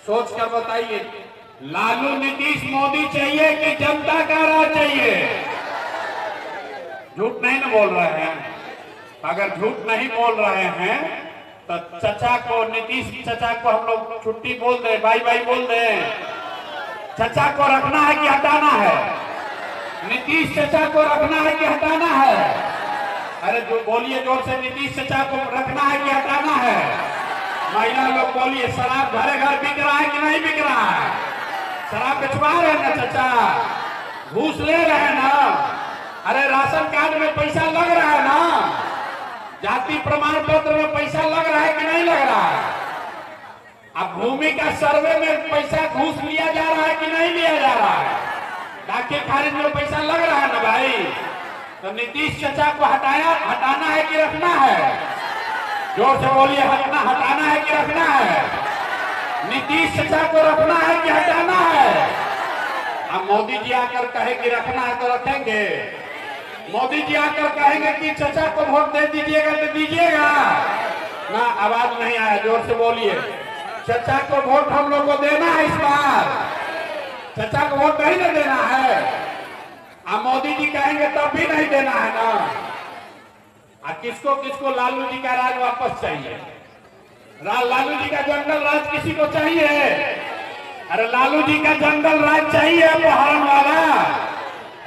सोच कर बताइए, लालू नीतीश मोदी चाहिए कि जनता का राज चाहिए? झूठ नहीं ना बोल रहे हैं? अगर झूठ नहीं बोल रहे हैं तो चचा को, नीतीश चचा को हम लोग छुट्टी बोल दे, बाई बाई बोल दे। चचा को रखना है कि हटाना है? नीतीश चचा को रखना है कि हटाना है? अरे जो बोलिए जोर से, नीतीश चचा को रखना है कि हटाना है? महिला लोग बोलिए, शराब घरे घर बिक रहा है कि नहीं बिक रहा है? शराब बेचवा रहे ना चचा? घूस ले रहे हैं ना? अरे राशन कार्ड में पैसा लग रहा है ना? जाति प्रमाण पत्र में पैसा लग रहा है कि नहीं लग रहा है? अब भूमि का सर्वे में पैसा घूस लिया जा रहा है कि नहीं लिया जा रहा है? डाकिया खारिज में पैसा लग रहा है ना भाई? तो नीतीश चचा को हटाना है कि रखना है? जोर से बोलिए, हटाना है कि रखना है? नीतीश चचा को रखना है कि हटाना है? अब मोदी जी आकर कहे कि रखना है तो रखेंगे। मोदी जी आकर कहेंगे कि चचा को वोट दे दीजिएगा तो दीजिएगा ना? आवाज नहीं आया, जोर से बोलिए। चचा को वोट हम लोग को देना है इस बार? चचा को वोट नहीं ना देना है? अब मोदी जी कहेंगे तब भी नहीं देना है ना? किसको किसको लालू जी का राज वापस चाहिए? लालू जी का जंगल राज किसी को चाहिए? अरे लालू जी का जंगल राज चाहिए? अपहरण वाला,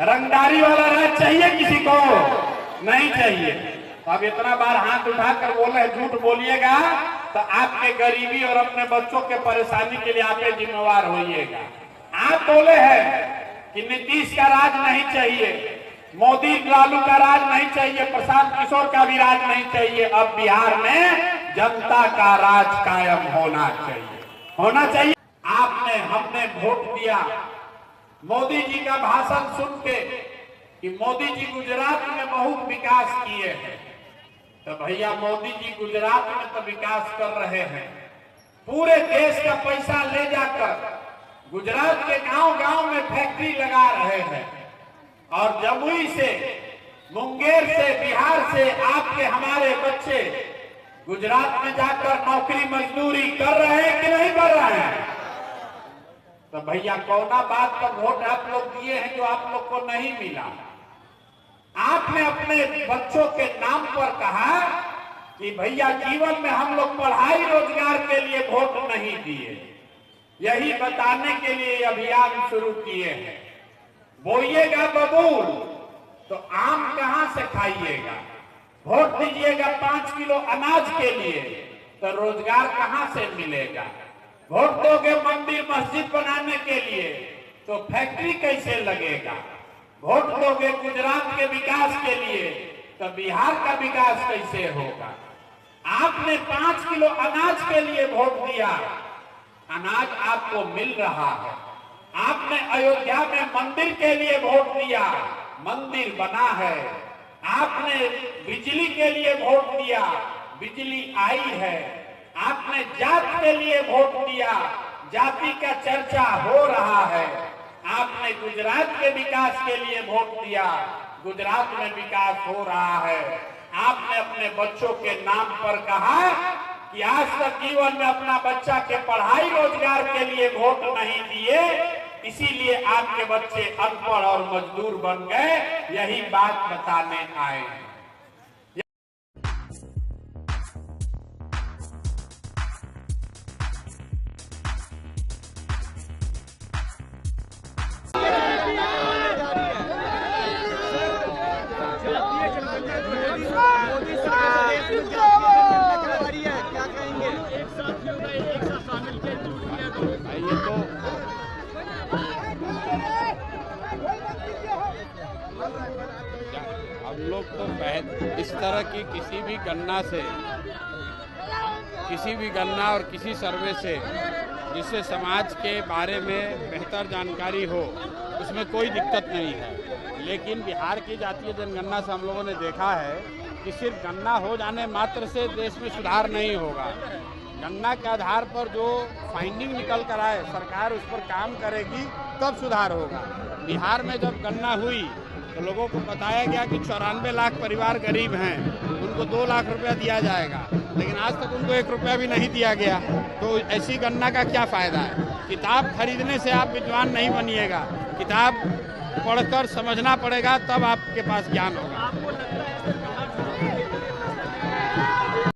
रंगदारी वाला राज चाहिए किसी को? नहीं चाहिए। तो अब इतना बार हाथ उठाकर बोले झूठ बोलिएगा तो आपके गरीबी और अपने बच्चों के परेशानी के लिए आप जिम्मेवार होइएगा। आप बोले हैं कि नीतीश का राज नहीं चाहिए, मोदी लालू का राज नहीं चाहिए, प्रशांत किशोर का भी राज नहीं चाहिए। अब बिहार में जनता का राज कायम होना चाहिए, होना चाहिए। आपने, हमने वोट दिया मोदी जी का भाषण सुन के कि मोदी जी गुजरात में बहुत विकास किए हैं। तो भैया मोदी जी गुजरात में तो विकास कर रहे हैं, पूरे देश का पैसा ले जाकर गुजरात के गांव-गांव में फैक्ट्री लगा रहे हैं। और जमुई से, मुंगेर से, बिहार से आपके हमारे बच्चे गुजरात में जाकर नौकरी मजदूरी कर रहे हैं कि नहीं कर रहे हैं? तो भैया कौना बात पर वोट आप लोग दिए हैं जो आप लोग को नहीं मिला? आपने अपने बच्चों के नाम पर कहा कि भैया जीवन में हम लोग पढ़ाई रोजगार के लिए वोट नहीं दिए। यही बताने के लिए अभियान शुरू किए हैं। बोइएगा बबूल तो आम कहां से खाइएगा? वोट दीजिएगा 5 किलो अनाज के लिए तो रोजगार कहां से मिलेगा? वोट दोगे मंदिर मस्जिद बनाने के लिए तो फैक्ट्री कैसे लगेगा? वोट दोगे गुजरात के विकास के लिए तो बिहार का विकास कैसे होगा? आपने 5 किलो अनाज के लिए वोट दिया, अनाज आपको मिल रहा है। आपने अयोध्या में मंदिर के लिए वोट दिया, मंदिर बना है। आपने बिजली के लिए वोट दिया, बिजली आई है। आपने जात के लिए वोट दिया, जाति का चर्चा हो रहा है। आपने गुजरात के विकास के लिए वोट दिया, गुजरात में विकास हो रहा है। आपने अपने बच्चों के नाम पर कहा कि आज तक जीवन में अपना बच्चा के पढ़ाई रोजगार के लिए वोट नहीं दिए, इसीलिए आपके बच्चे अनपढ़ और मजदूर बन गए। यही बात बताने आए हैं। हम लोग तो इस तरह की किसी भी गणना और किसी सर्वे से जिससे समाज के बारे में बेहतर जानकारी हो, उसमें कोई दिक्कत नहीं है। लेकिन बिहार की जातीय जनगणना से हम लोगों ने देखा है कि सिर्फ गणना हो जाने मात्र से देश में सुधार नहीं होगा। गणना के आधार पर जो फाइंडिंग निकल कर आए, सरकार उस पर काम करेगी तब सुधार होगा। बिहार में जब गणना हुई तो लोगों को बताया गया कि 94 लाख परिवार गरीब हैं, उनको 2 लाख रुपया दिया जाएगा। लेकिन आज तक उनको 1 रुपया भी नहीं दिया गया। तो ऐसी गणना का क्या फायदा है? किताब खरीदने से आप विद्वान नहीं बनिएगा, किताब पढ़कर समझना पड़ेगा, तब आपके पास ज्ञान होगा।